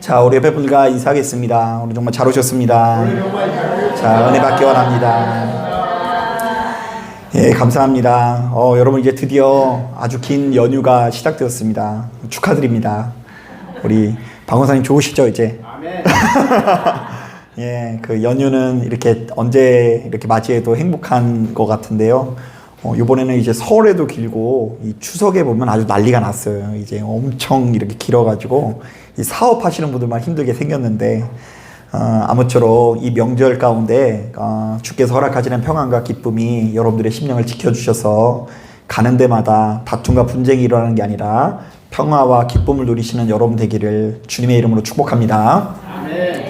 자, 우리 옆에 분들과 인사하겠습니다. 오늘 정말 잘 오셨습니다. 자, 은혜 받기 원합니다. 예, 감사합니다. 여러분 이제 드디어 아주 긴 연휴가 시작되었습니다. 축하드립니다. 우리 방원사님 좋으시죠, 이제? 예, 그 연휴는 이렇게 언제 이렇게 맞이해도 행복한 것 같은데요. 이번에는 이제 설에도 길고 이 추석에 보면 아주 난리가 났어요. 이제 엄청 이렇게 길어가지고 이 사업하시는 분들만 힘들게 생겼는데 아무쪼록 이 명절 가운데 주께서 허락하시는 평안과 기쁨이 여러분들의 심령을 지켜주셔서 가는 데마다 다툼과 분쟁이 일어나는 게 아니라 평화와 기쁨을 누리시는 여러분 되기를 주님의 이름으로 축복합니다. 아멘.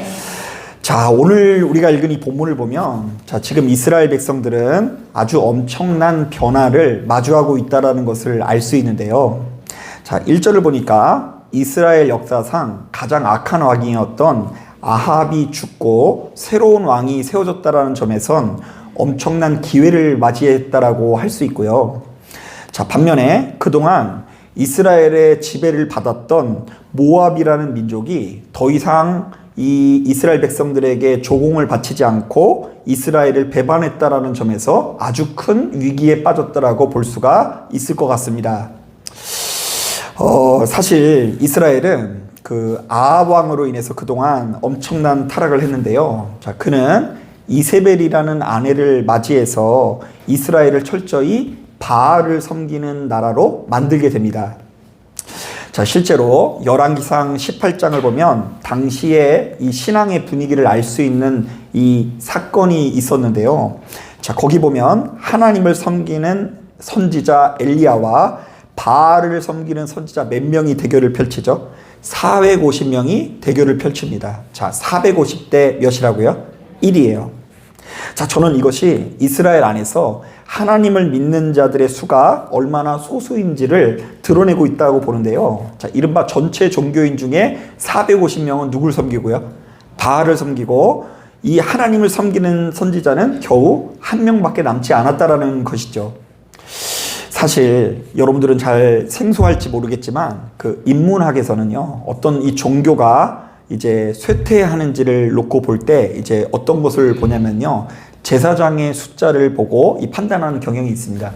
자, 오늘 우리가 읽은 이 본문을 보면 자, 지금 이스라엘 백성들은 아주 엄청난 변화를 마주하고 있다는 것을 알 수 있는데요. 자, 1절을 보니까 이스라엘 역사상 가장 악한 왕이었던 아합이 죽고 새로운 왕이 세워졌다는 점에선 엄청난 기회를 맞이했다라고 할 수 있고요. 자, 반면에 그동안 이스라엘의 지배를 받았던 모압이라는 민족이 더 이상 이 이스라엘 백성들에게 조공을 바치지 않고 이스라엘을 배반했다라는 점에서 아주 큰 위기에 빠졌다라고 볼 수가 있을 것 같습니다. 사실 이스라엘은 그 아합 왕으로 인해서 그동안 엄청난 타락을 했는데요. 자, 그는 이세벨이라는 아내를 맞이해서 이스라엘을 철저히 바알을 섬기는 나라로 만들게 됩니다. 자, 실제로 열왕기상 18장을 보면 당시에 이 신앙의 분위기를 알 수 있는 이 사건이 있었는데요. 자, 거기 보면 하나님을 섬기는 선지자 엘리야와 바알을 섬기는 선지자 몇 명이 대결을 펼치죠? 450명이 대결을 펼칩니다. 자, 450대 몇이라고요? 1이에요. 자, 저는 이것이 이스라엘 안에서 하나님을 믿는 자들의 수가 얼마나 소수인지를 드러내고 있다고 보는데요. 자, 이른바 전체 종교인 중에 450명은 누굴 섬기고요? 바알을 섬기고 이 하나님을 섬기는 선지자는 겨우 한 명밖에 남지 않았다라는 것이죠. 사실 여러분들은 잘 생소할지 모르겠지만 그 인문학에서는요, 어떤 이 종교가 이제 쇠퇴하는지를 놓고 볼 때 이제 어떤 것을 보냐면요, 제사장의 숫자를 보고 이 판단하는 경향이 있습니다.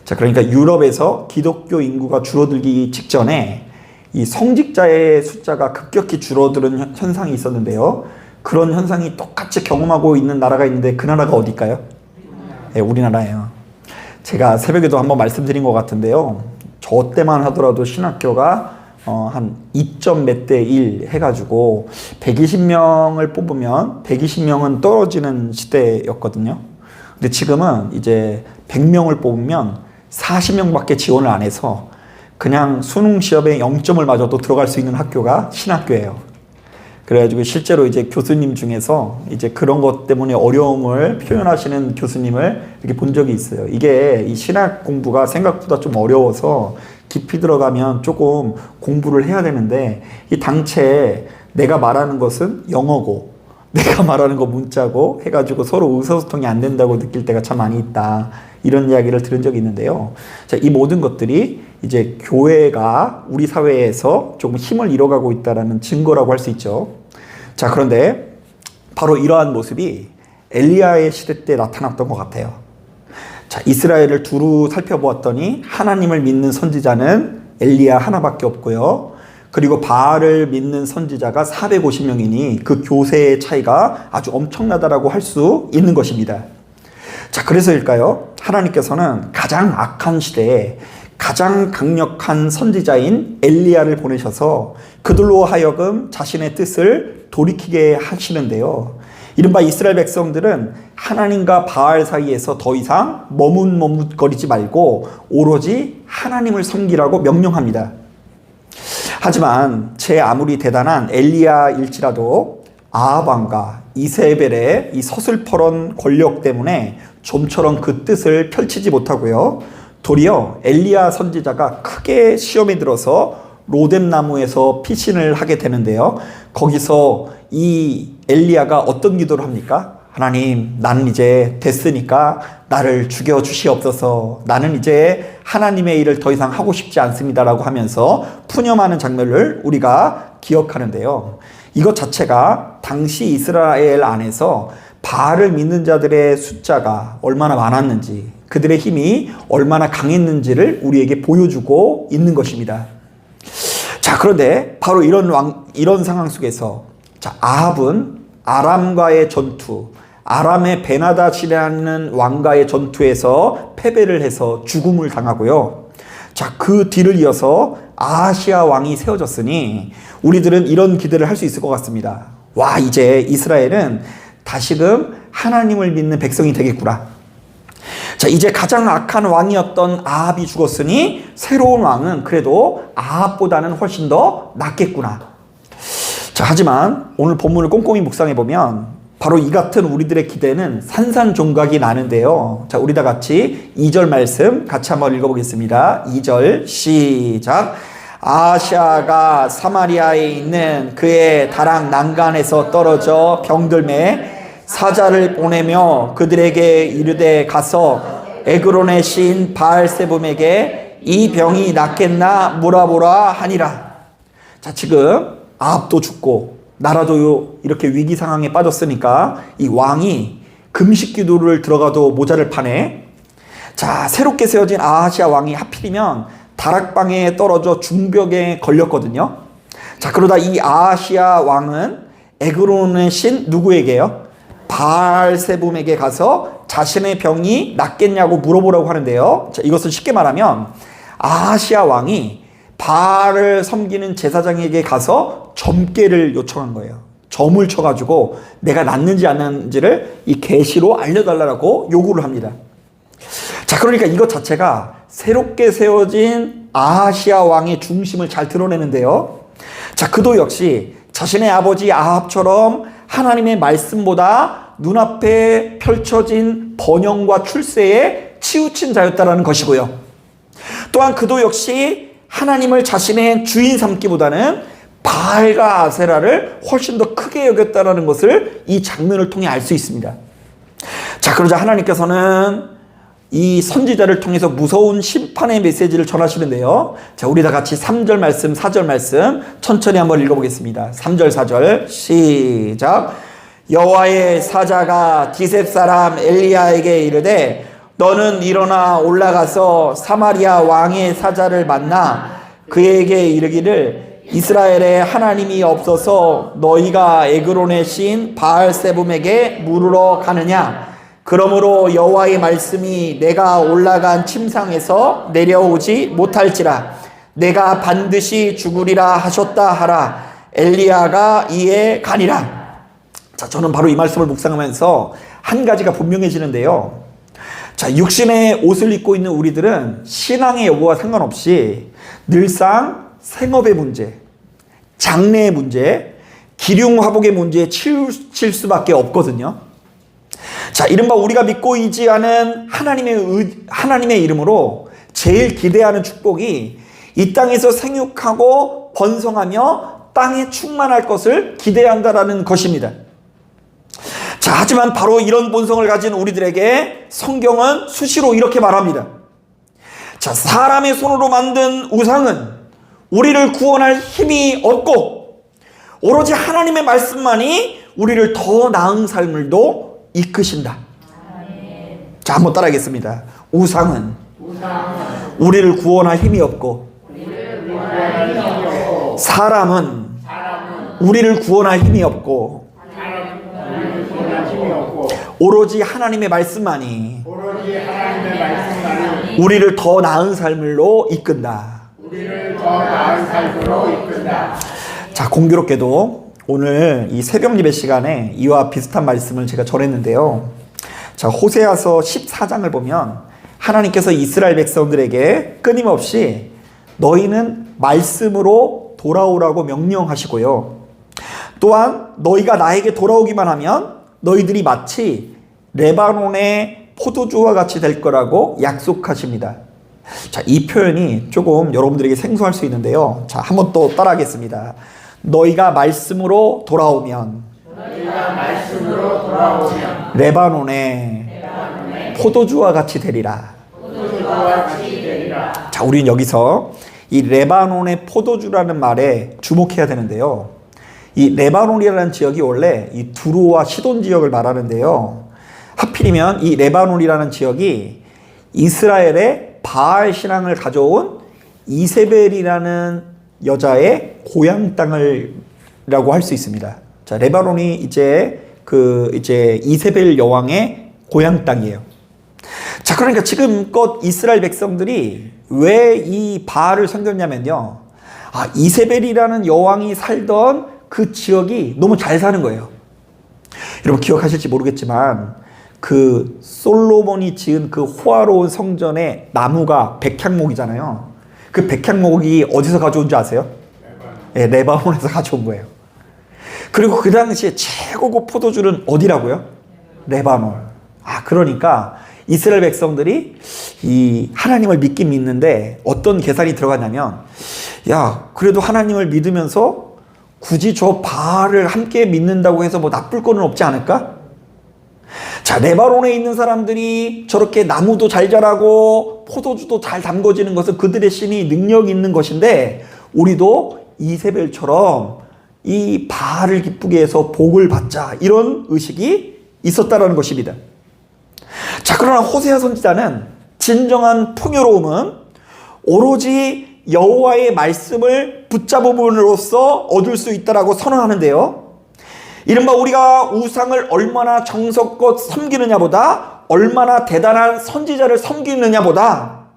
자, 그러니까 유럽에서 기독교 인구가 줄어들기 직전에 이 성직자의 숫자가 급격히 줄어드는 현상이 있었는데요. 그런 현상이 똑같이 경험하고 있는 나라가 있는데 그 나라가 어딜까요? 네, 우리나라예요. 제가 새벽에도 한번 말씀드린 것 같은데요. 저 때만 하더라도 신학교가 한 2점 몇 대 1 해가지고 120명을 뽑으면 120명은 떨어지는 시대였거든요. 근데 지금은 이제 100명을 뽑으면 40명밖에 지원을 안 해서 그냥 수능 시험에 0점을 맞아도 들어갈 수 있는 학교가 신학교예요. 그래가지고 실제로 이제 교수님 중에서 이제 그런 것 때문에 어려움을 표현하시는 교수님을 이렇게 본 적이 있어요. 이게 이 신학 공부가 생각보다 좀 어려워서 깊이 들어가면 조금 공부를 해야 되는데 이 당최 내가 말하는 것은 영어고 내가 말하는 거 문자고 해가지고 서로 의사소통이 안 된다고 느낄 때가 참 많이 있다. 이런 이야기를 들은 적이 있는데요. 자, 이 모든 것들이 이제 교회가 우리 사회에서 조금 힘을 잃어가고 있다는 증거라고 할 수 있죠. 자, 그런데 바로 이러한 모습이 엘리야의 시대 때 나타났던 것 같아요. 자, 이스라엘을 두루 살펴보았더니 하나님을 믿는 선지자는 엘리야 하나밖에 없고요. 그리고 바알을 믿는 선지자가 450명이니 그 교세의 차이가 아주 엄청나다라고 할 수 있는 것입니다. 자, 그래서일까요? 하나님께서는 가장 악한 시대에 가장 강력한 선지자인 엘리야를 보내셔서 그들로 하여금 자신의 뜻을 돌이키게 하시는데요. 이른바 이스라엘 백성들은 하나님과 바알 사이에서 더 이상 머뭇머뭇거리지 말고 오로지 하나님을 섬기라고 명령합니다. 하지만 제 아무리 대단한 엘리야일지라도 아합 왕과 이세벨의 이 서슬퍼런 권력 때문에 좀처럼 그 뜻을 펼치지 못하고요. 도리어 엘리야 선지자가 크게 시험에 들어서 로뎀나무에서 피신을 하게 되는데요. 거기서 이 엘리야가 어떤 기도를 합니까? 하나님, 나는 이제 됐으니까 나를 죽여주시옵소서. 나는 이제 하나님의 일을 더 이상 하고 싶지 않습니다라고 하면서 푸념하는 장면을 우리가 기억하는데요. 이것 자체가 당시 이스라엘 안에서 바알을 믿는 자들의 숫자가 얼마나 많았는지, 그들의 힘이 얼마나 강했는지를 우리에게 보여주고 있는 것입니다. 자, 그런데 바로 이런 상황 속에서 아합은 아람과의 전투, 아람의 베나닷이라는 왕과의 전투에서 패배를 해서 죽음을 당하고요. 자, 그 뒤를 이어서 아하시아 왕이 세워졌으니 우리들은 이런 기대를 할 수 있을 것 같습니다. 와, 이제 이스라엘은 다시금 하나님을 믿는 백성이 되겠구나. 자, 이제 가장 악한 왕이었던 아합이 죽었으니 새로운 왕은 그래도 아합보다는 훨씬 더 낫겠구나. 자, 하지만 오늘 본문을 꼼꼼히 묵상해 보면 바로 이 같은 우리들의 기대는 산산종각이 나는데요. 자, 우리 다 같이 2절 말씀 같이 한번 읽어보겠습니다. 2절 시작. 아하시아가 사마리아에 있는 그의 다락 난간에서 떨어져 병들매 사자를 보내며 그들에게 이르되 가서 에그론의 시인 바알세붐에게 이 병이 낫겠나 물어보라 하니라. 자, 지금 아합도 죽고 나라도 이렇게 위기 상황에 빠졌으니까 이 왕이 금식 기도를 들어가도 모자를 파네. 자, 새롭게 세워진 아하시아 왕이 하필이면 다락방에 떨어져 중병에 걸렸거든요. 자, 그러다 이 아하시아 왕은 에그론의 신 누구에게요? 바알세붐에게 가서 자신의 병이 낫겠냐고 물어보라고 하는데요. 자, 이것을 쉽게 말하면 아하시아 왕이 바알을 섬기는 제사장에게 가서 점괘를 요청한 거예요. 점을 쳐가지고 내가 낫는지 안 낫는지를 이 계시로 알려달라고 요구를 합니다. 자, 그러니까 이것 자체가 새롭게 세워진 아하시아 왕의 중심을 잘 드러내는데요. 자, 그도 역시 자신의 아버지 아합처럼 하나님의 말씀보다 눈앞에 펼쳐진 번영과 출세에 치우친 자였다라는 것이고요. 또한 그도 역시 하나님을 자신의 주인 삼기보다는 바알과 아세라를 훨씬 더 크게 여겼다라는 것을 이 장면을 통해 알 수 있습니다. 자, 그러자 하나님께서는 이 선지자를 통해서 무서운 심판의 메시지를 전하시는데요. 자, 우리 다 같이 3절 말씀, 4절 말씀 천천히 한번 읽어보겠습니다. 3절, 4절 시작. 여호와의 사자가 디셉 사람 엘리야에게 이르되 너는 일어나 올라가서 사마리아 왕의 사자를 만나 그에게 이르기를 이스라엘에 하나님이 없어서 너희가 에그론의 시인 바알세붐에게 물으러 가느냐. 그러므로 여호와의 말씀이 내가 올라간 침상에서 내려오지 못할지라 내가 반드시 죽으리라 하셨다 하라. 엘리야가 이에 가니라. 자, 저는 바로 이 말씀을 묵상하면서 한 가지가 분명해지는데요. 자, 육신의 옷을 입고 있는 우리들은 신앙의 여부와 상관없이 늘상 생업의 문제, 장래의 문제, 기륭화복의 문제에 치우칠 수밖에 없거든요. 자, 이른바 우리가 믿고 의지하는 하나님의 이름으로 제일 기대하는 축복이 이 땅에서 생육하고 번성하며 땅에 충만할 것을 기대한다라는 것입니다. 자, 하지만 바로 이런 본성을 가진 우리들에게 성경은 수시로 이렇게 말합니다. 자, 사람의 손으로 만든 우상은 우리를 구원할 힘이 없고 오로지 하나님의 말씀만이 우리를 더 나은 삶을도 이끄신다. 자, 한번 따라하겠습니다. 우상은 우리를 구원할 힘이 없고 사람은 우리를 구원할 힘이 없고 오로지 하나님의 말씀만이 우리를 더 나은 삶으로 이끈다. 자, 공교롭게도 오늘 이 새벽 예배 시간에 이와 비슷한 말씀을 제가 전했는데요. 자, 호세아서 14장을 보면 하나님께서 이스라엘 백성들에게 끊임없이 너희는 말씀으로 돌아오라고 명령하시고요. 또한 너희가 나에게 돌아오기만 하면 너희들이 마치 레바논의 포도주와 같이 될 거라고 약속하십니다. 자, 이 표현이 조금 여러분들에게 생소할 수 있는데요. 자, 한번 또 따라하겠습니다. 너희가 말씀으로 돌아오면 레바논의 포도주와 같이 되리라. 자, 우리는 여기서 이 레바논의 포도주라는 말에 주목해야 되는데요. 이 레바논이라는 지역이 원래 이 두로와 시돈 지역을 말하는데요. 하필이면 이 레바논이라는 지역이 이스라엘의 바알 신앙을 가져온 이세벨이라는 여자의 고향 땅을라고 할 수 있습니다. 자, 레바논이 이제 이세벨 여왕의 고향 땅이에요. 자, 그러니까 지금껏 이스라엘 백성들이 왜 이 바알을 섬겼냐면요. 이세벨이라는 여왕이 살던 그 지역이 너무 잘 사는 거예요. 여러분 기억하실지 모르겠지만 그 솔로몬이 지은 그 호화로운 성전의 나무가 백향목이잖아요. 그 백향목이 어디서 가져온 줄 아세요? 네, 레바논에서 가져온 거예요. 그리고 그 당시에 최고급 포도주는 어디라고요? 레바논. 그러니까 이스라엘 백성들이 이 하나님을 믿긴 믿는데 어떤 계산이 들어갔냐면, 야, 그래도 하나님을 믿으면서 굳이 저 바알을 함께 믿는다고 해서 뭐 나쁠 거는 없지 않을까? 자, 레바논에 있는 사람들이 저렇게 나무도 잘 자라고 포도주도 잘 담궈지는 것은 그들의 신이 능력 있는 것인데, 우리도 이세벨처럼 이 바알을 기쁘게 해서 복을 받자, 이런 의식이 있었다라는 것입니다. 자, 그러나 호세아 선지자는 진정한 풍요로움은 오로지 여호와의 말씀을 붙잡음으로써 얻을 수 있다라고 선언하는데요. 이른바 우리가 우상을 얼마나 정성껏 섬기느냐보다, 얼마나 대단한 선지자를 섬기느냐보다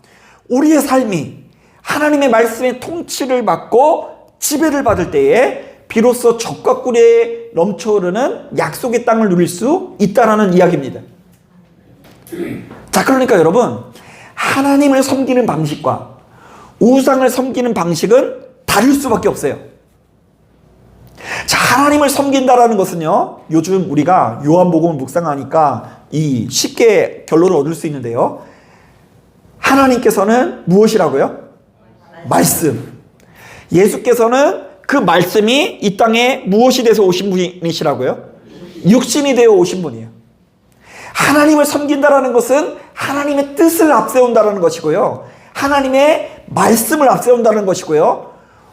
우리의 삶이 하나님의 말씀의 통치를 받고 지배를 받을 때에 비로소 적과 꿀에 넘쳐흐르는 약속의 땅을 누릴 수 있다는 이야기입니다. 자, 그러니까 여러분, 하나님을 섬기는 방식과 우상을 섬기는 방식은 다를 수밖에 없어요. 자, 하나님을 섬긴다라는 것은요, 요즘 우리가 요한복음을 묵상하니까 쉽게 결론을 얻을 수 있는데요. 하나님께서는 무엇이라고요? 말씀. 예수께서는 그 말씀이 이 땅에 무엇이 돼서 오신 분이시라고요? 육신이 되어 오신 분이에요. 하나님을 섬긴다라는 것은 하나님의 뜻을 앞세운다는 것이고요. 하나님의 말씀을 앞세운다는 것이고요.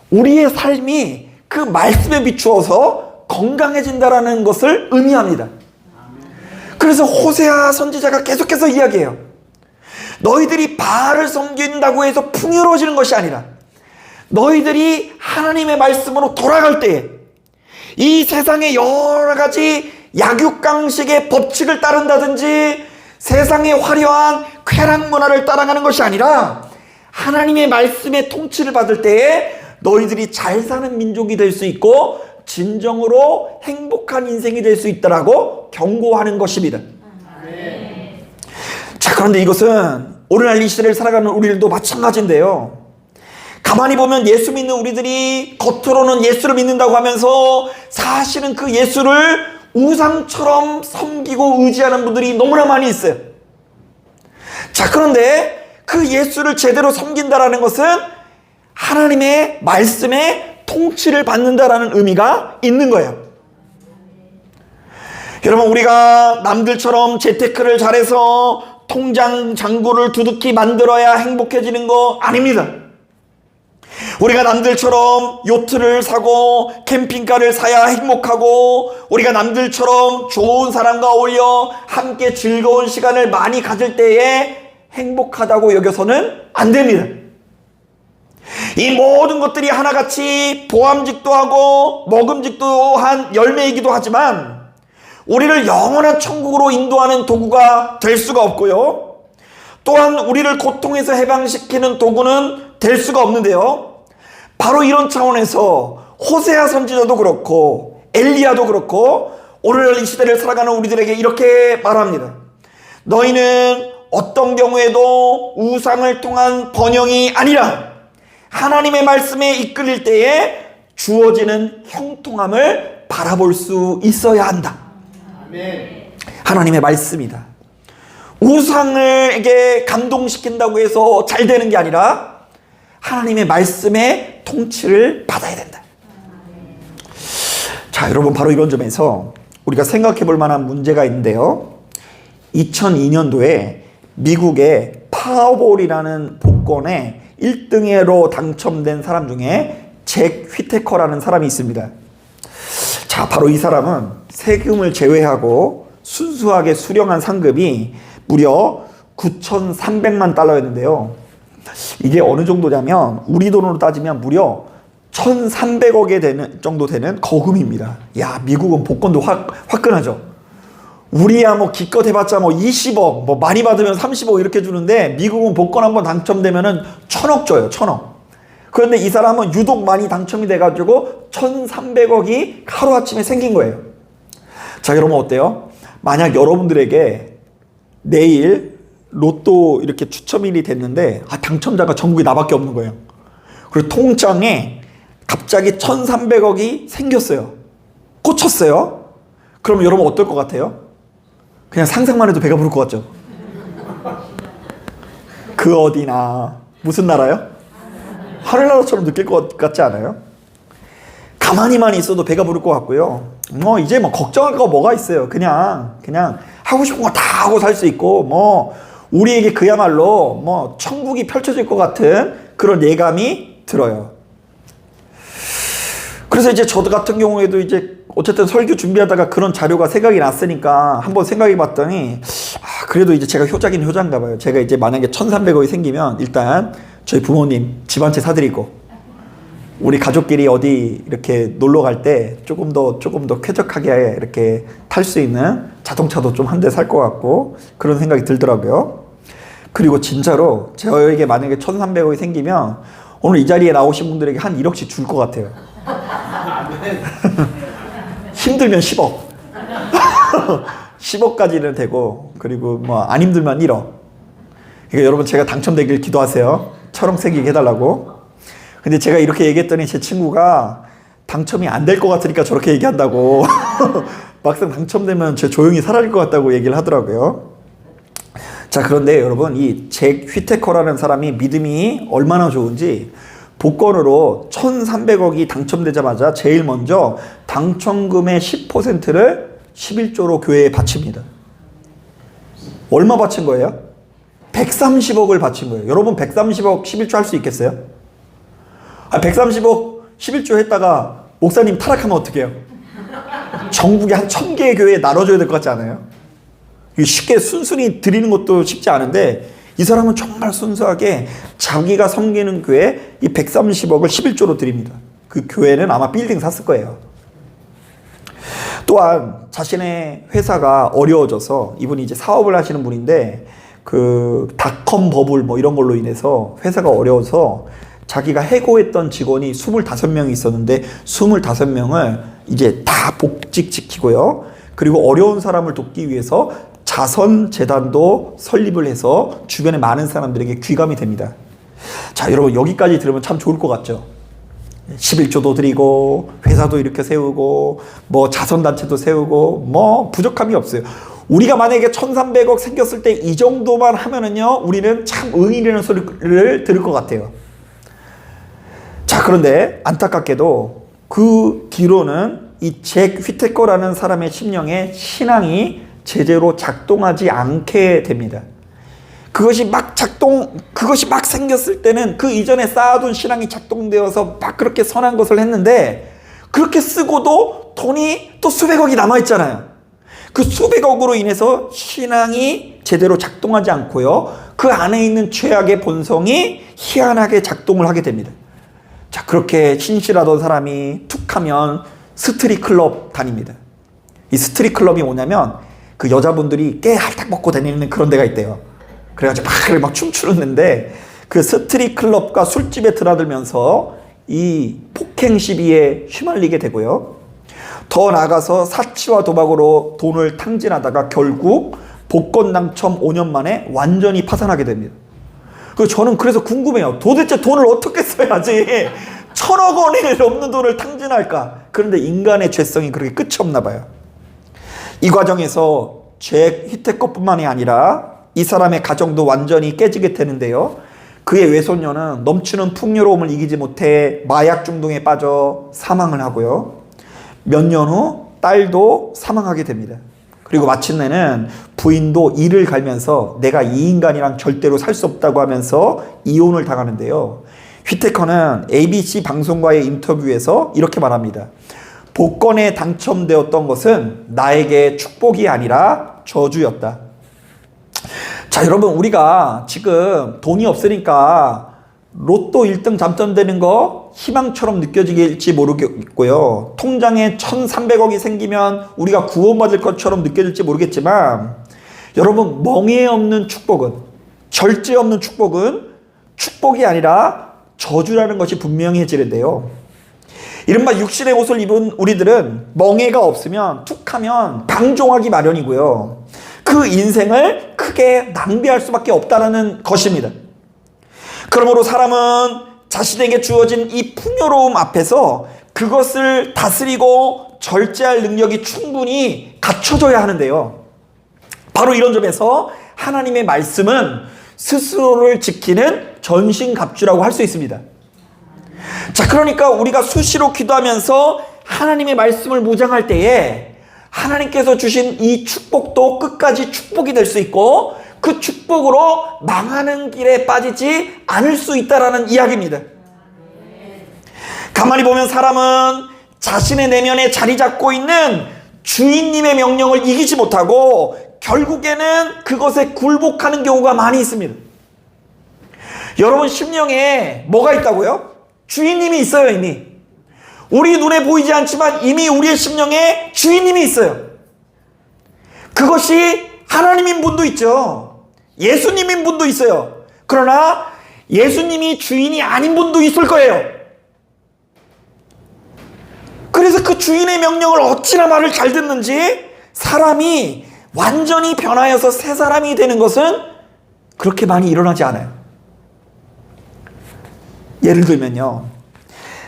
우리의 삶이 그 말씀에 비추어서 건강해진다라는 것을 의미합니다. 그래서 호세아 선지자가 계속해서 이야기해요. 너희들이 바알을 섬긴다고 해서 풍요로워지는 것이 아니라 너희들이 하나님의 말씀으로 돌아갈 때에 이 세상의 여러 가지 약육강식의 법칙을 따른다든지 세상의 화려한 쾌락 문화를 따라가는 것이 아니라 하나님의 말씀의 통치를 받을 때에 너희들이 잘 사는 민족이 될 수 있고 진정으로 행복한 인생이 될 수 있다라고 경고하는 것입니다. 자, 그런데 이것은 오늘날 이 시대를 살아가는 우리들도 마찬가지인데요. 가만히 보면 예수 믿는 우리들이 겉으로는 예수를 믿는다고 하면서 사실은 그 예수를 우상처럼 섬기고 의지하는 분들이 너무나 많이 있어요. 자, 그런데 그 예수를 제대로 섬긴다라는 것은 하나님의 말씀에 통치를 받는다라는 의미가 있는 거예요. 여러분, 우리가 남들처럼 재테크를 잘해서 통장 잔고를 두둑히 만들어야 행복해지는 거 아닙니다. 우리가 남들처럼 요트를 사고 캠핑카를 사야 행복하고, 우리가 남들처럼 좋은 사람과 어울려 함께 즐거운 시간을 많이 가질 때에 행복하다고 여겨서는 안 됩니다. 이 모든 것들이 하나같이 보암직도 하고 먹음직도 한 열매이기도 하지만 우리를 영원한 천국으로 인도하는 도구가 될 수가 없고요. 또한 우리를 고통에서 해방시키는 도구는 될 수가 없는데요. 바로 이런 차원에서 호세아 선지자도 그렇고 엘리야도 그렇고 오늘날 이 시대를 살아가는 우리들에게 이렇게 말합니다. 너희는 어떤 경우에도 우상을 통한 번영이 아니라 하나님의 말씀에 이끌릴 때에 주어지는 형통함을 바라볼 수 있어야 한다. 아멘. 하나님의 말씀이다. 우상에게 감동시킨다고 해서 잘 되는 게 아니라 하나님의 말씀에 통치를 받아야 된다. 자, 여러분, 바로 이런 점에서 우리가 생각해 볼 만한 문제가 있는데요. 2002년도에 미국의 파워볼이라는 복권에 1등으로 당첨된 사람 중에 잭 휘테커라는 사람이 있습니다. 자, 바로 이 사람은 세금을 제외하고 순수하게 수령한 상금이 무려 9,300만 달러였는데요. 이게 어느 정도냐면 우리 돈으로 따지면 무려 1,300억에 정도 되는 거금입니다. 야, 미국은 복권도 화끈하죠. 우리야 뭐 기껏 해봤자 뭐 20억, 뭐 많이 받으면 30억 이렇게 주는데 미국은 복권 한번 당첨되면은 1,000억 줘요. 1,000억. 그런데 이 사람은 유독 많이 당첨이 돼가지고 1,300억이 하루아침에 생긴 거예요. 자, 여러분 어때요? 만약 여러분들에게 내일 로또 이렇게 추첨일이 됐는데 당첨자가 전국에 나밖에 없는 거예요. 그리고 통장에 갑자기 1,300억이 생겼어요. 꽂혔어요. 그럼 여러분 어떨 것 같아요? 그냥 상상만 해도 배가 부를 것 같죠? 그 어디나 무슨 나라요? 하늘나라처럼 느낄 것 같지 않아요? 가만히만 있어도 배가 부를 것 같고요. 뭐 이제 뭐 걱정할 거 뭐가 있어요? 그냥 하고 싶은 거 다 하고 살 수 있고 뭐 우리에게 그야말로 뭐 천국이 펼쳐질 것 같은 그런 예감이 들어요. 그래서 이제 저 같은 경우에도 이제 어쨌든 설교 준비하다가 그런 자료가 생각이 났으니까 한번 생각해 봤더니 그래도 이제 제가 효자긴 효자인가 봐요. 제가 이제 만약에 1,300억이 생기면 일단 저희 부모님 집 한 채 사드리고 우리 가족끼리 어디 이렇게 놀러 갈 때 조금 더 쾌적하게 이렇게 탈 수 있는 자동차도 좀 한 대 살 것 같고 그런 생각이 들더라고요. 그리고 진짜로 저에게 만약에 1,300억이 생기면 오늘 이 자리에 나오신 분들에게 한 1억씩 줄 것 같아요. 힘들면 10억. 10억까지는 되고 그리고 뭐 안 힘들면 1억. 그러니까 여러분 제가 당첨되길 기도하세요. 철옹생기게 해달라고. 근데 제가 이렇게 얘기했더니 제 친구가 당첨이 안 될 것 같으니까 저렇게 얘기한다고. 막상 당첨되면 제 조용히 사라질 것 같다고 얘기를 하더라고요. 자, 그런데 여러분 이 잭 휘테커라는 사람이 믿음이 얼마나 좋은지 복권으로 1,300억이 당첨되자마자 제일 먼저 당첨금의 10%를 11조로 교회에 바칩니다. 얼마 바친 거예요? 130억을 바친 거예요. 여러분 130억 11조 할 수 있겠어요? 130억 11조 했다가 목사님 타락하면 어떡해요? 전국에 한 1,000개의 교회에 나눠줘야 될 것 같지 않아요? 쉽게 순순히 드리는 것도 쉽지 않은데 이 사람은 정말 순수하게 자기가 섬기는 교회에 이 130억을 11조로 드립니다. 그 교회는 아마 빌딩 샀을 거예요. 또한 자신의 회사가 어려워져서 이분이 이제 사업을 하시는 분인데 그 닷컴 버블 뭐 이런 걸로 인해서 회사가 어려워서 자기가 해고했던 직원이 25명이 있었는데 25명을 이제 다 복직시키고요. 그리고 어려운 사람을 돕기 위해서 자선재단도 설립을 해서 주변에 많은 사람들에게 귀감이 됩니다. 자, 여러분 여기까지 들으면 참 좋을 것 같죠? 11조도 드리고 회사도 이렇게 세우고 뭐 자선단체도 세우고 뭐 부족함이 없어요. 우리가 만약에 1,300억 생겼을 때 이 정도만 하면은요 우리는 참 응이라는 소리를 들을 것 같아요. 자, 그런데 안타깝게도 그 뒤로는 이 잭 휘테커라는 사람의 심령에 신앙이 제대로 작동하지 않게 됩니다. 그것이 막 생겼을 때는 그 이전에 쌓아둔 신앙이 작동되어서 막 그렇게 선한 것을 했는데 그렇게 쓰고도 돈이 또 수백억이 남아있잖아요. 그 수백억으로 인해서 신앙이 제대로 작동하지 않고요. 그 안에 있는 죄악의 본성이 희한하게 작동을 하게 됩니다. 자, 그렇게 신실하던 사람이 툭 하면 스트릿 클럽 다닙니다. 이 스트릿 클럽이 뭐냐면 그 여자분들이 깨 할딱 먹고 다니는 그런 데가 있대요. 그래가지고 막 춤추는데 그 스트릿 클럽과 술집에 드나들면서 이 폭행 시비에 휘말리게 되고요. 더 나아가서 사치와 도박으로 돈을 탕진하다가 결국 복권 당첨 5년 만에 완전히 파산하게 됩니다. 저는 그래서 궁금해요. 도대체 돈을 어떻게 써야지 1,000억 원이 넘는 돈을 탕진할까? 그런데 인간의 죄성이 그렇게 끝이 없나 봐요. 이 과정에서 잭 휘테커뿐만이 아니라 이 사람의 가정도 완전히 깨지게 되는데요. 그의 외손녀는 넘치는 풍요로움을 이기지 못해 마약 중독에 빠져 사망을 하고요. 몇 년 후 딸도 사망하게 됩니다. 그리고 마침내는 부인도 이를 갈면서 내가 이 인간이랑 절대로 살 수 없다고 하면서 이혼을 당하는데요. 휘테커는 ABC 방송과의 인터뷰에서 이렇게 말합니다. 복권에 당첨되었던 것은 나에게 축복이 아니라 저주였다. 자, 여러분, 우리가 지금 돈이 없으니까 로또 1등 당첨되는 거 희망처럼 느껴질지 모르겠고요. 통장에 1,300억이 생기면 우리가 구원받을 것처럼 느껴질지 모르겠지만, 여러분, 멍에 없는 축복은, 절제 없는 축복은 축복이 아니라 저주라는 것이 분명해지는데요. 이른바 육신의 옷을 입은 우리들은 멍에가 없으면 툭하면 방종하기 마련이고요. 그 인생을 크게 낭비할 수밖에 없다는 것입니다. 그러므로 사람은 자신에게 주어진 이 풍요로움 앞에서 그것을 다스리고 절제할 능력이 충분히 갖춰져야 하는데요. 바로 이런 점에서 하나님의 말씀은 스스로를 지키는 전신갑주라고 할 수 있습니다. 자, 그러니까 우리가 수시로 기도하면서 하나님의 말씀을 묵상할 때에 하나님께서 주신 이 축복도 끝까지 축복이 될 수 있고 그 축복으로 망하는 길에 빠지지 않을 수 있다라는 이야기입니다. 가만히 보면 사람은 자신의 내면에 자리 잡고 있는 주인님의 명령을 이기지 못하고 결국에는 그것에 굴복하는 경우가 많이 있습니다. 여러분 심령에 뭐가 있다고요? 주인님이 있어요. 이미 우리 눈에 보이지 않지만 이미 우리의 심령에 주인님이 있어요. 그것이 하나님인 분도 있죠. 예수님인 분도 있어요. 그러나 예수님이 주인이 아닌 분도 있을 거예요. 그래서 그 주인의 명령을 어찌나 말을 잘 듣는지 사람이 완전히 변하여서 새 사람이 되는 것은 그렇게 많이 일어나지 않아요. 예를 들면요,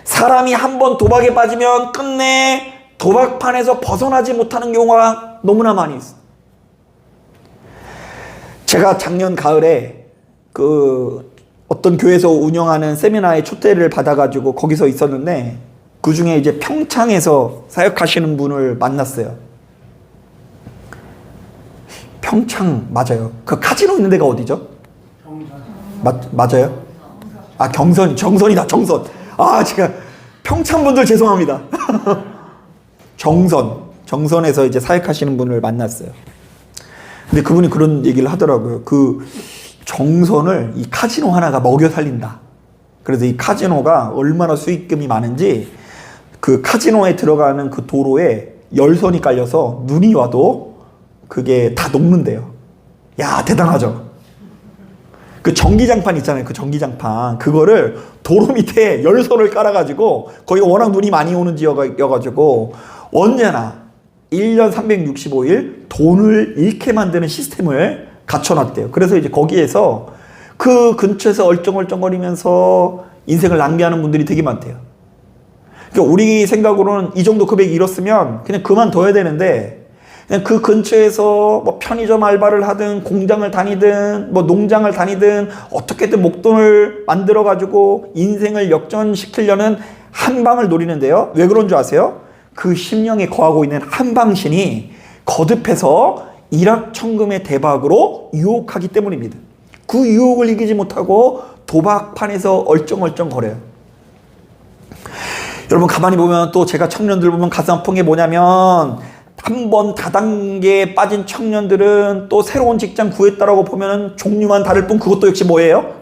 사람이 한번 도박에 빠지면 끝내 도박판에서 벗어나지 못하는 경우가 너무나 많이 있어요. 제가 작년 가을에 어떤 교회에서 운영하는 세미나에 초대를 받아가지고 거기서 있었는데 그 중에 이제 평창에서 사역하시는 분을 만났어요. 평창 맞아요. 그 카지노 있는 데가 어디죠? 맞아요? 아, 정선이다, 정선. 아, 제가 평창 분들 죄송합니다. 정선에서 이제 사역하시는 분을 만났어요. 근데 그분이 그런 얘기를 하더라고요. 그 정선을 이 카지노 하나가 먹여 살린다. 그래서 이 카지노가 얼마나 수익금이 많은지 그 카지노에 들어가는 그 도로에 열선이 깔려서 눈이 와도 그게 다 녹는데요. 야, 대단하죠? 그 전기장판 있잖아요. 그 전기장판. 그거를 도로 밑에 열선을 깔아가지고 거기가 워낙 눈이 많이 오는 지역이어가지고 언제나 1년 365일 돈을 잃게 만드는 시스템을 갖춰놨대요. 그래서 이제 거기에서 그 근처에서 얼쩡얼쩡거리면서 인생을 낭비하는 분들이 되게 많대요. 그러니까 우리 생각으로는 이 정도 금액이 잃었으면 그냥 그만둬야 되는데 그냥 그 근처에서 뭐 편의점 알바를 하든 공장을 다니든 뭐 농장을 다니든 어떻게든 목돈을 만들어가지고 인생을 역전시키려는 한방을 노리는데요. 왜 그런 줄 아세요? 그 심령에 거하고 있는 한방신이 거듭해서 일확천금의 대박으로 유혹하기 때문입니다. 그 유혹을 이기지 못하고 도박판에서 얼쩡얼쩡거려요. 여러분 가만히 보면 또 제가 청년들 보면 가슴 아픈 게 뭐냐면 한번 다단계에 빠진 청년들은 또 새로운 직장 구했다라고 보면 종류만 다를 뿐 그것도 역시 뭐예요?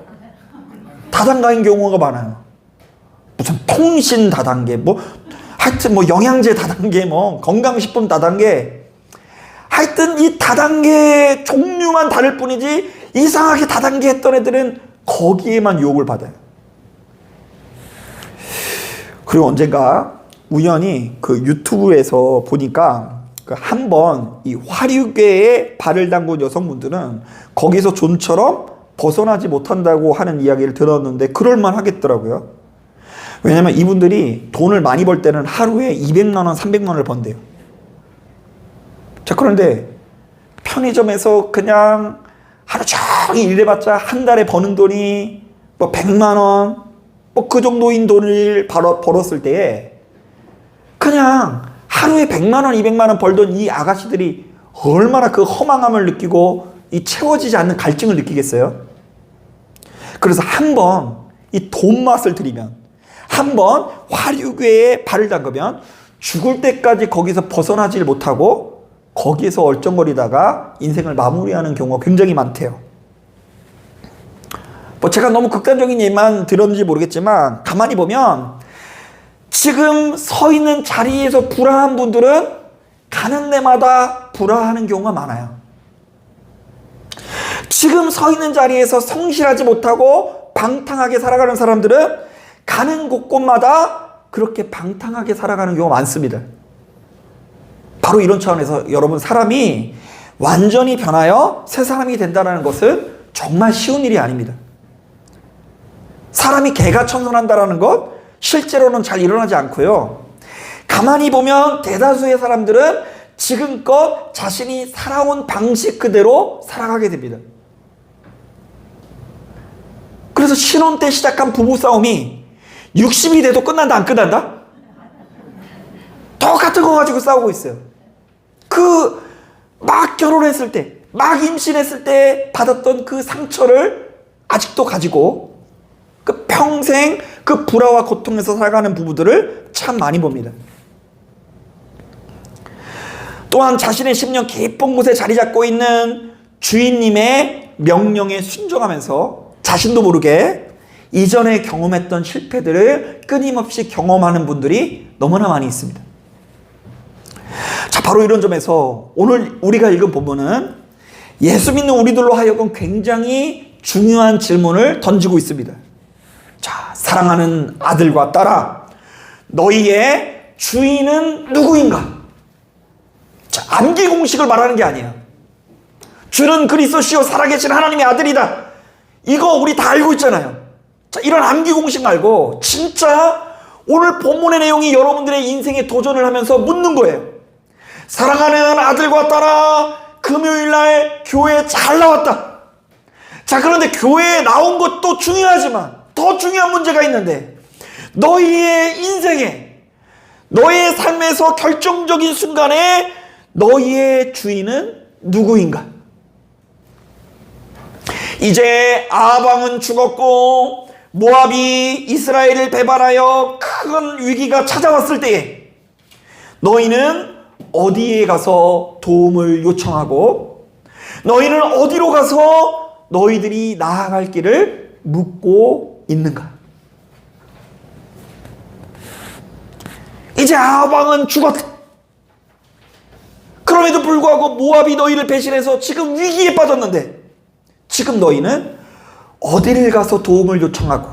다단계인 경우가 많아요. 무슨 통신 다단계, 하여튼 영양제 다단계, 건강식품 다단계, 하여튼 이 다단계 종류만 다를 뿐이지 이상하게 다단계 했던 애들은 거기에만 유혹을 받아요. 그리고 언젠가 우연히 그 유튜브에서 보니까 한번 이 화류계에 발을 담근 여성분들은 거기서 좀처럼 벗어나지 못한다고 하는 이야기를 들었는데 그럴만 하겠더라고요. 왜냐면 이분들이 돈을 많이 벌 때는 하루에 200만 원, 300만 원을 번대요. 자, 그런데 편의점에서 그냥 하루 종일 일해봤자 한 달에 버는 돈이 100만 원, 그 정도인 돈을 벌었을 때에 그냥 하루에 100만 원, 200만 원 벌던 이 아가씨들이 얼마나 그 허망함을 느끼고 이 채워지지 않는 갈증을 느끼겠어요? 그래서 한번 이 돈 맛을 들이면, 한번 화류궤에 발을 담그면 죽을 때까지 거기서 벗어나질 못하고 거기에서 얼쩡거리다가 인생을 마무리하는 경우가 굉장히 많대요. 뭐 제가 너무 극단적인 예만 들었는지 모르겠지만 가만히 보면 지금 서 있는 자리에서 불화한 분들은 가는 데마다 불화하는 경우가 많아요. 지금 서 있는 자리에서 성실하지 못하고 방탕하게 살아가는 사람들은 가는 곳곳마다 그렇게 방탕하게 살아가는 경우가 많습니다. 바로 이런 차원에서 여러분, 사람이 완전히 변하여 새 사람이 된다는 것은 정말 쉬운 일이 아닙니다. 사람이 개가천선한다는 것 실제로는 잘 일어나지 않고요. 가만히 보면 대다수의 사람들은 지금껏 자신이 살아온 방식 그대로 살아가게 됩니다. 그래서 신혼 때 시작한 부부싸움이 60이 돼도 끝난다, 안 끝난다? 똑같은 거 가지고 싸우고 있어요. 막 결혼했을 때, 막 임신했을 때 받았던 그 상처를 아직도 가지고 그 평생 그 불화와 고통에서 살아가는 부부들을 참 많이 봅니다. 또한 자신의 심령 깊은 곳에 자리 잡고 있는 주인님의 명령에 순종하면서 자신도 모르게 이전에 경험했던 실패들을 끊임없이 경험하는 분들이 너무나 많이 있습니다. 자, 바로 이런 점에서 오늘 우리가 읽은 본문은 예수 믿는 우리들로 하여금 굉장히 중요한 질문을 던지고 있습니다. 자, 사랑하는 아들과 딸아, 너희의 주인은 누구인가? 자, 암기 공식을 말하는 게 아니에요. 주는 그리스도시요 살아계신 하나님의 아들이다. 이거 우리 다 알고 있잖아요. 자, 이런 암기 공식 말고 진짜 오늘 본문의 내용이 여러분들의 인생에 도전을 하면서 묻는 거예요. 사랑하는 아들과 딸아, 금요일날 교회에 잘 나왔다. 자, 그런데 교회에 나온 것도 중요하지만 더 중요한 문제가 있는데, 너희의 인생에, 너의 삶에서 결정적인 순간에 너희의 주인은 누구인가? 이제 아방은 죽었고 모압이 이스라엘을 배반하여 큰 위기가 찾아왔을 때에 너희는 어디에 가서 도움을 요청하고, 너희는 어디로 가서 너희들이 나아갈 길을 묻고 있는가? 이제 아방은 죽었다. 그럼에도 불구하고 모압이 너희를 배신해서 지금 위기에 빠졌는데, 지금 너희는 어디를 가서 도움을 요청하고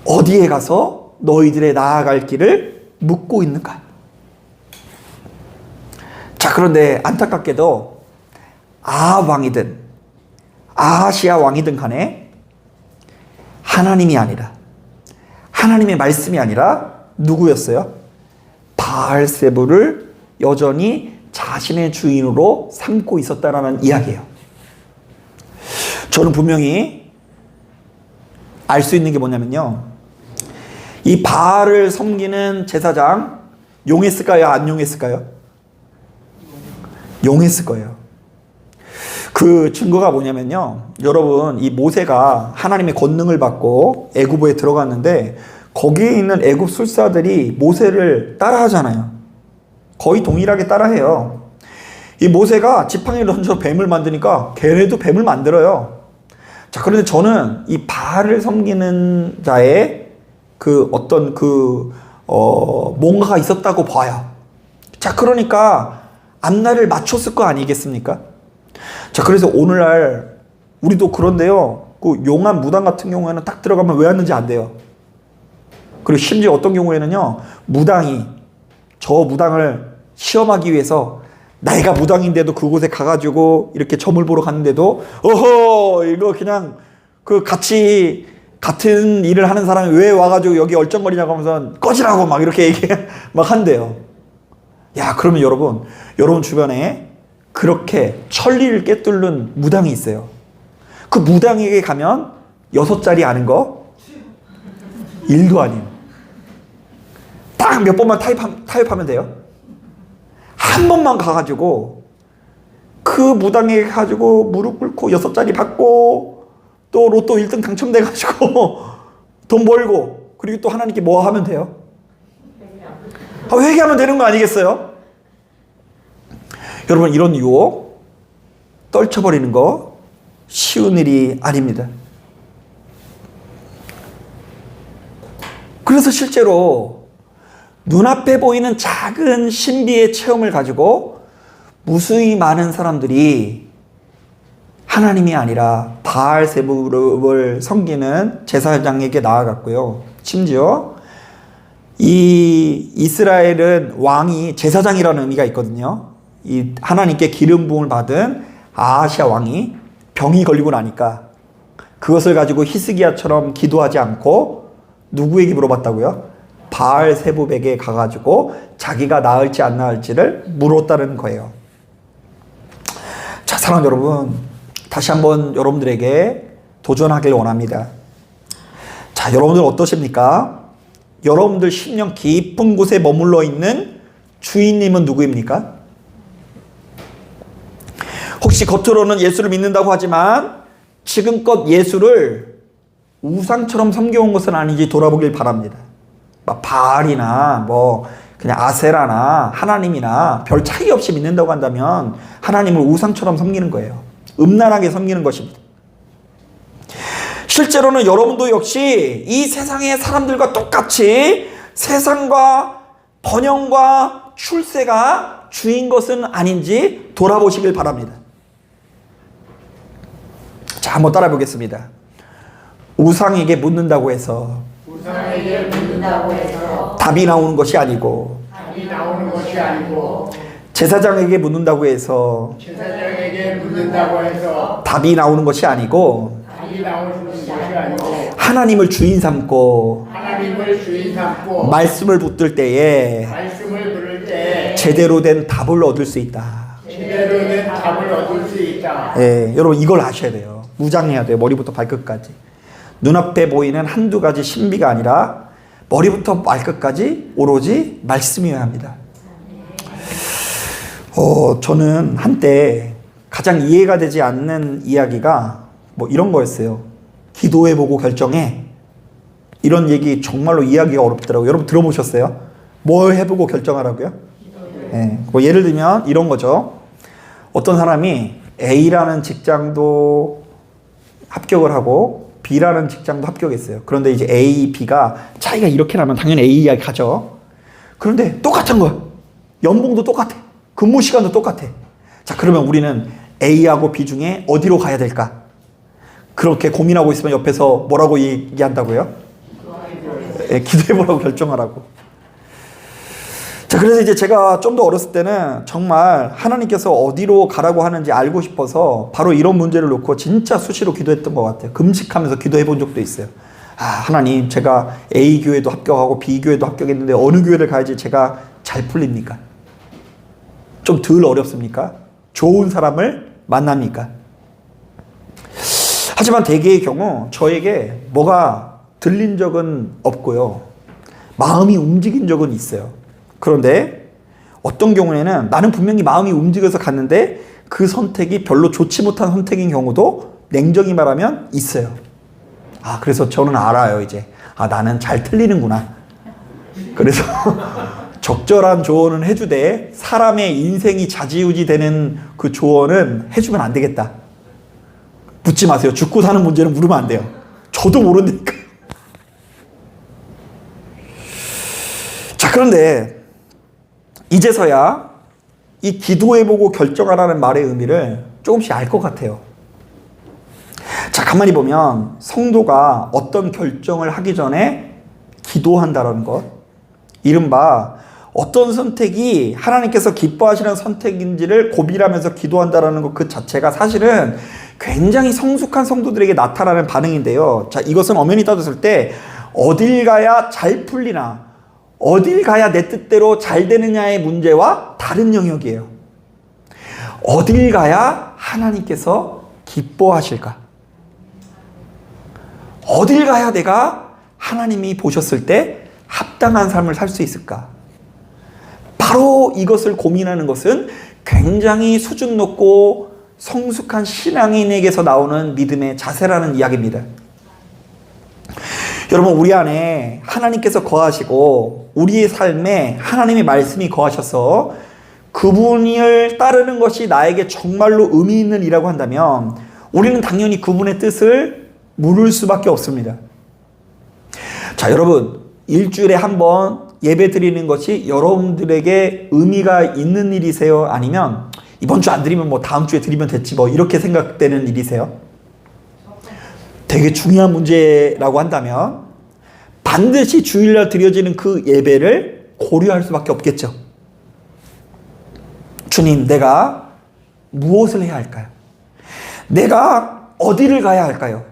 어디에 가서 너희들의 나아갈 길을 묻고 있는가? 자, 그런데 안타깝게도 아합 왕이든 아하시아 왕이든 간에 하나님이 아니라, 하나님의 말씀이 아니라 누구였어요? 바알세불을 여전히 자신의 주인으로 삼고 있었다라는 이야기예요. 저는 분명히 알 수 있는 게 뭐냐면요, 이 바알을 섬기는 제사장 용했을까요? 안 용했을까요? 용했을 거예요. 그 증거가 뭐냐면요, 여러분, 이 모세가 하나님의 권능을 받고 애굽에 들어갔는데 거기에 있는 애굽 술사들이 모세를 따라하잖아요. 거의 동일하게 따라해요. 이 모세가 지팡이를 던져 뱀을 만드니까 걔네도 뱀을 만들어요. 자, 그런데 저는 이 바알을 섬기는 자의 어떤 뭔가가 있었다고 봐요. 자, 그러니까 앞날을 맞췄을 거 아니겠습니까? 자, 그래서 오늘날 우리도 그런데요, 그 용한 무당 같은 경우에는 딱 들어가면 왜 왔는지 안 돼요. 그리고 심지어 어떤 경우에는요, 무당이 저 무당을 시험하기 위해서 나이가 무당인데도 그곳에 가가지고 이렇게 점을 보러 갔는데도 어허, 이거 그냥 같은 일을 하는 사람이 왜 와가지고 여기 얼쩡거리냐고 하면서 꺼지라고 막 이렇게 막 한대요. 야, 그러면 여러분 주변에 그렇게 천리를 꿰뚫는 무당이 있어요. 그 무당에게 가면 6자리 아는 거 1도 아니에요. 딱 몇 번만 타협하면 돼요. 한 번만 가가지고 그 무당에게 가지고 무릎 꿇고 6자리 받고 또 로또 1등 당첨돼가지고 돈 벌고 그리고 또 하나님께 뭐 하면 돼요? 회개하면 되는 거 아니겠어요? 여러분, 이런 유혹 떨쳐버리는 거 쉬운 일이 아닙니다. 그래서 실제로 눈앞에 보이는 작은 신비의 체험을 가지고 무수히 많은 사람들이 하나님이 아니라 바알세불을 섬기는 제사장에게 나아갔고요. 심지어 이 이스라엘은 왕이 제사장이라는 의미가 있거든요. 이 하나님께 기름 부음을 받은 아하시아 왕이 병이 걸리고 나니까 그것을 가지고 히스기야처럼 기도하지 않고 누구에게 물어봤다고요? 바알세불에게 가가지고 자기가 나을지 안 나을지를 물었다는 거예요. 자, 사랑하는 여러분, 다시 한번 여러분들에게 도전하길 원합니다. 자, 여러분들 어떠십니까? 여러분들 10년 깊은 곳에 머물러 있는 주인님은 누구입니까? 혹시 겉으로는 예수를 믿는다고 하지만 지금껏 예수를 우상처럼 섬겨온 것은 아닌지 돌아보길 바랍니다. 막 바알이나 뭐 그냥 아세라나 하나님이나 별 차이 없이 믿는다고 한다면 하나님을 우상처럼 섬기는 거예요. 음란하게 섬기는 것입니다. 실제로는 여러분도 역시 이 세상의 사람들과 똑같이 세상과 번영과 출세가 주인 것은 아닌지 돌아보시길 바랍니다. 자, 한번 따라 보겠습니다. 우상에게 묻는다고 해서 답이 나오는 것이 아니고 제사장에게 묻는다고 해서 답이 나오는 것이 아니고 하나님을 주인 삼고 말씀을 붙들 때에 제대로 된 답을 얻을 수 있다. 예, 여러분 이걸 아셔야 돼요. 무장해야 돼요. 머리부터 발끝까지. 눈앞에 보이는 한두 가지 신비가 아니라 머리부터 발끝까지 오로지 말씀이어야 합니다. 저는 한때 가장 이해가 되지 않는 이야기가 뭐 이런 거였어요. 기도해보고 결정해. 이런 얘기 정말로 이해하기가 어렵더라고요. 여러분 들어보셨어요? 뭘 해보고 결정하라고요? 네. 뭐 예를 들면 이런 거죠. 어떤 사람이 A라는 직장도 합격을 하고 B라는 직장도 합격했어요. 그런데 이제 A, B가 차이가 이렇게 나면 당연히 A가 가죠. 그런데 똑같은 거야. 연봉도 똑같아. 근무 시간도 똑같아. 자, 그러면 우리는 A하고 B 중에 어디로 가야 될까? 그렇게 고민하고 있으면 옆에서 뭐라고 얘기한다고요? 기도해보라고 결정하라고. 자, 그래서 이제 제가 좀 더 어렸을 때는 정말 하나님께서 어디로 가라고 하는지 알고 싶어서 바로 이런 문제를 놓고 진짜 수시로 기도했던 것 같아요. 금식하면서 기도해 본 적도 있어요. 하나님, 제가 A 교회도 합격하고 B 교회도 합격했는데 어느 교회를 가야지 제가 잘 풀립니까? 좀 덜 어렵습니까? 좋은 사람을 만납니까? 하지만 대개의 경우 저에게 뭐가 들린 적은 없고요. 마음이 움직인 적은 있어요. 그런데 어떤 경우에는 나는 분명히 마음이 움직여서 갔는데 그 선택이 별로 좋지 못한 선택인 경우도 냉정히 말하면 있어요. 그래서 저는 알아요, 이제. 나는 잘 틀리는구나. 그래서 적절한 조언은 해주되 사람의 인생이 좌지우지 되는 그 조언은 해주면 안 되겠다. 묻지 마세요. 죽고 사는 문제는 물으면 안 돼요. 저도 모르니까. 자, 그런데 이제서야 이 기도해보고 결정하라는 말의 의미를 조금씩 알 것 같아요. 자, 가만히 보면 성도가 어떤 결정을 하기 전에 기도한다는 것, 이른바 어떤 선택이 하나님께서 기뻐하시는 선택인지를 고민하면서 기도한다는 것 그 자체가 사실은 굉장히 성숙한 성도들에게 나타나는 반응인데요. 자, 이것은 엄연히 따졌을 때 어딜 가야 잘 풀리나, 어딜 가야 내 뜻대로 잘 되느냐의 문제와 다른 영역이에요. 어딜 가야 하나님께서 기뻐하실까? 어딜 가야 내가 하나님이 보셨을 때 합당한 삶을 살 수 있을까? 바로 바로 이것을 고민하는 것은 굉장히 수준 높고 성숙한 신앙인에게서 나오는 믿음의 자세라는 이야기입니다. 여러분, 우리 안에 하나님께서 거하시고 우리의 삶에 하나님의 말씀이 거하셔서 그분을 따르는 것이 나에게 정말로 의미 있는 일이라고 한다면 우리는 당연히 그분의 뜻을 물을 수밖에 없습니다. 자, 여러분, 일주일에 한 번 예배 드리는 것이 여러분들에게 의미가 있는 일이세요? 아니면 이번 주 안 드리면 뭐 다음 주에 드리면 됐지 뭐 이렇게 생각되는 일이세요? 되게 중요한 문제라고 한다면 반드시 주일날 드려지는 그 예배를 고려할 수밖에 없겠죠. 주님, 내가 무엇을 해야 할까요? 내가 어디를 가야 할까요?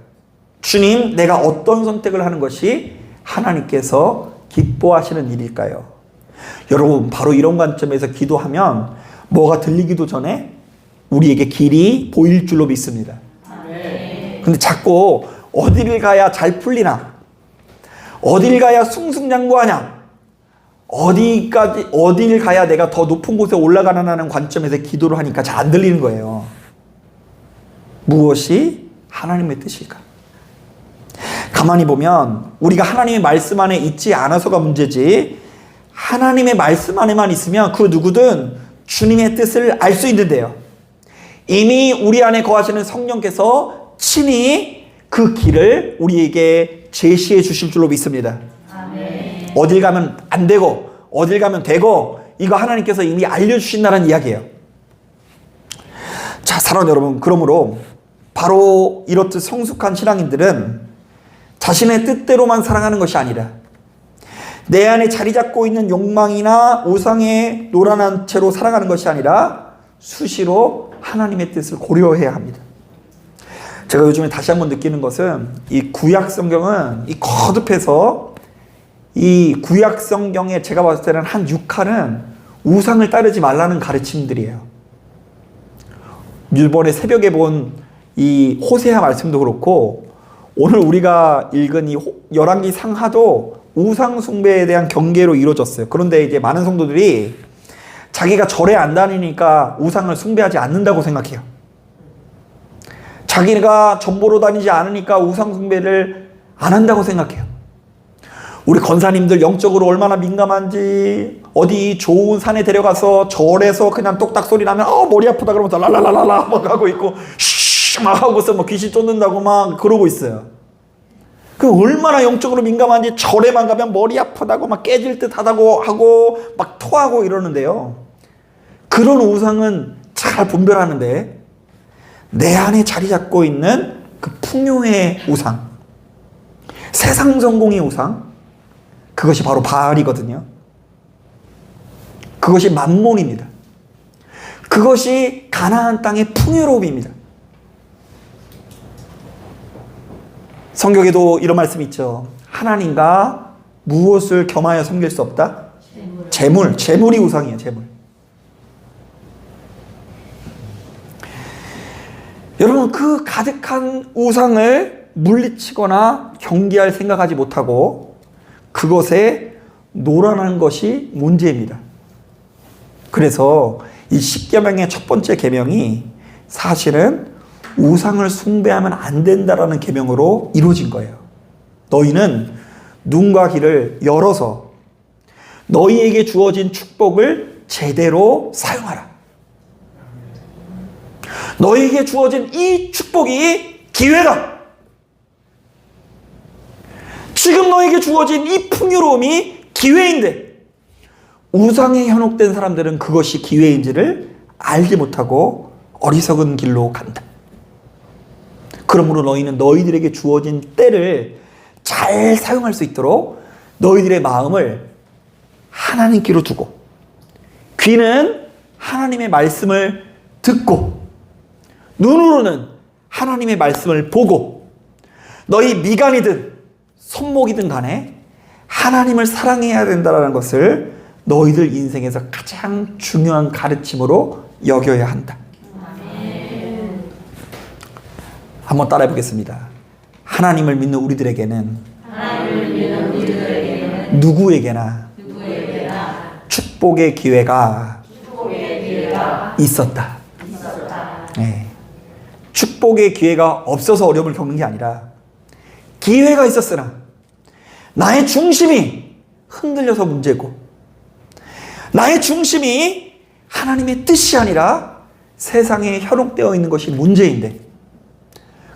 주님, 내가 어떤 선택을 하는 것이 하나님께서 기뻐하시는 일일까요? 여러분, 바로 이런 관점에서 기도하면 뭐가 들리기도 전에 우리에게 길이 보일 줄로 믿습니다. 근데 자꾸 어디를 가야 잘 풀리나? 어딜 가야 승승장구하냐? 어딜 가야 내가 더 높은 곳에 올라가나라는 관점에서 기도를 하니까 잘 안 들리는 거예요. 무엇이 하나님의 뜻일까? 가만히 보면 우리가 하나님의 말씀 안에 있지 않아서가 문제지, 하나님의 말씀 안에만 있으면 그 누구든 주님의 뜻을 알 수 있는데요. 이미 우리 안에 거하시는 성령께서 친히 그 길을 우리에게 제시해 주실 줄로 믿습니다. 아멘. 어딜 가면 안 되고 어딜 가면 되고 이거 하나님께서 이미 알려주신다는 이야기예요. 자, 사랑하는 여러분, 그러므로 바로 이렇듯 성숙한 신앙인들은 자신의 뜻대로만 살아가는 것이 아니라 내 안에 자리 잡고 있는 욕망이나 우상에 노란한 채로 살아가는 것이 아니라 수시로 하나님의 뜻을 고려해야 합니다. 제가 요즘에 다시 한번 느끼는 것은 이 구약 성경은 이 거듭해서 이 구약 성경에 제가 봤을 때는 한 6할은 우상을 따르지 말라는 가르침들이에요. 이번에 새벽에 본 이 호세아 말씀도 그렇고 오늘 우리가 읽은 이 열왕기 상하도 우상 숭배에 대한 경계로 이루어졌어요. 그런데 이제 많은 성도들이 자기가 절에 안 다니니까 우상을 숭배하지 않는다고 생각해요. 자기가 전보로 다니지 않으니까 우상 숭배를 안 한다고 생각해요. 우리 권사님들 영적으로 얼마나 민감한지, 어디 좋은 산에 데려가서 절에서 그냥 똑딱 소리 나면 머리 아프다 그러면서 랄랄랄라 막 하고 있고 쉬 막 하고서 뭐 귀신 쫓는다고 막 그러고 있어요. 그 얼마나 영적으로 민감한지 절에만 가면 머리 아프다고 막 깨질 듯 하다고 하고 막 토하고 이러는데요. 그런 우상은 잘 분별하는데 내 안에 자리 잡고 있는 그 풍요의 우상, 세상 성공의 우상, 그것이 바로 바알이거든요. 그것이 만몬입니다. 그것이 가나안 땅의 풍요로움입니다. 성경에도 이런 말씀이 있죠. 하나님과 무엇을 겸하여 섬길 수 없다? 재물이 우상이에요. 재물. 여러분, 그 가득한 우상을 물리치거나 경계할 생각하지 못하고 그것에 노란한 것이 문제입니다. 그래서 이 10계명의 첫 번째 계명이 사실은 우상을 숭배하면 안 된다라는 계명으로 이루어진 거예요. 너희는 눈과 귀를 열어서 너희에게 주어진 축복을 제대로 사용하라. 너희에게 주어진 이 축복이 기회다. 지금 너에게 주어진 이 풍요로움이 기회인데 우상에 현혹된 사람들은 그것이 기회인지를 알지 못하고 어리석은 길로 간다. 그러므로 너희는 너희들에게 주어진 때를 잘 사용할 수 있도록 너희들의 마음을 하나님께로 두고 귀는 하나님의 말씀을 듣고 눈으로는 하나님의 말씀을 보고 너희 미간이든 손목이든 간에 하나님을 사랑해야 된다는 것을 너희들 인생에서 가장 중요한 가르침으로 여겨야 한다. 한번 따라해 보겠습니다. 하나님을 믿는 우리들에게는 누구에게나 축복의 기회가 있었다. 네. 축복의 기회가 없어서 어려움을 겪는 게 아니라 기회가 있었으나 나의 중심이 흔들려서 문제고, 나의 중심이 하나님의 뜻이 아니라 세상에 현혹되어 있는 것이 문제인데,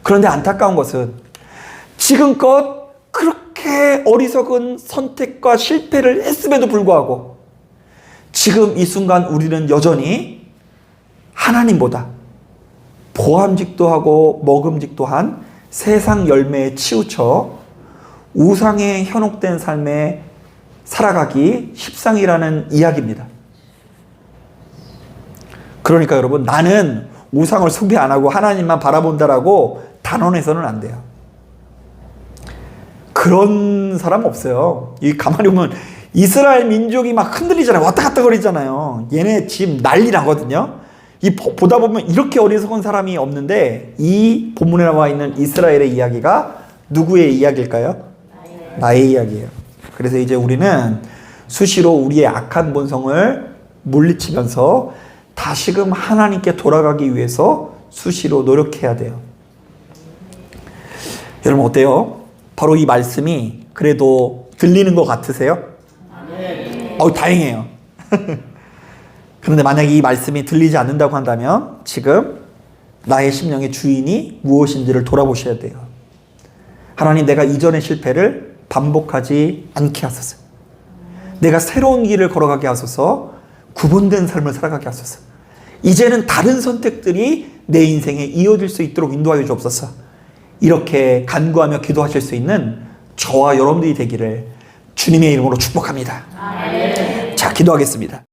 그런데 안타까운 것은 지금껏 그렇게 어리석은 선택과 실패를 했음에도 불구하고 지금 이 순간 우리는 여전히 하나님보다 보암직도 하고 먹음직도 한 세상 열매에 치우쳐 우상에 현혹된 삶에 살아가기 십상이라는 이야기입니다. 그러니까 여러분, 나는 우상을 숭배 안 하고 하나님만 바라본다라고 단언해서는 안 돼요. 그런 사람 없어요. 이 가만히 보면 이스라엘 민족이 막 흔들리잖아요. 왔다 갔다 거리잖아요. 얘네 지금 난리 나거든요. 보다 보면 이렇게 어리석은 사람이 없는데, 이 본문에 나와 있는 이스라엘의 이야기가 누구의 이야기일까요? 나의 이야기예요. 그래서 이제 우리는 수시로 우리의 악한 본성을 물리치면서 다시금 하나님께 돌아가기 위해서 수시로 노력해야 돼요. 여러분 어때요? 바로 이 말씀이 그래도 들리는 것 같으세요? 다행이에요. 그런데 만약에 이 말씀이 들리지 않는다고 한다면 지금 나의 심령의 주인이 무엇인지를 돌아보셔야 돼요. 하나님, 내가 이전의 실패를 반복하지 않게 하소서. 내가 새로운 길을 걸어가게 하소서. 구분된 삶을 살아가게 하소서. 이제는 다른 선택들이 내 인생에 이어질 수 있도록 인도하여 주옵소서. 이렇게 간구하며 기도하실 수 있는 저와 여러분들이 되기를 주님의 이름으로 축복합니다. 자, 기도하겠습니다.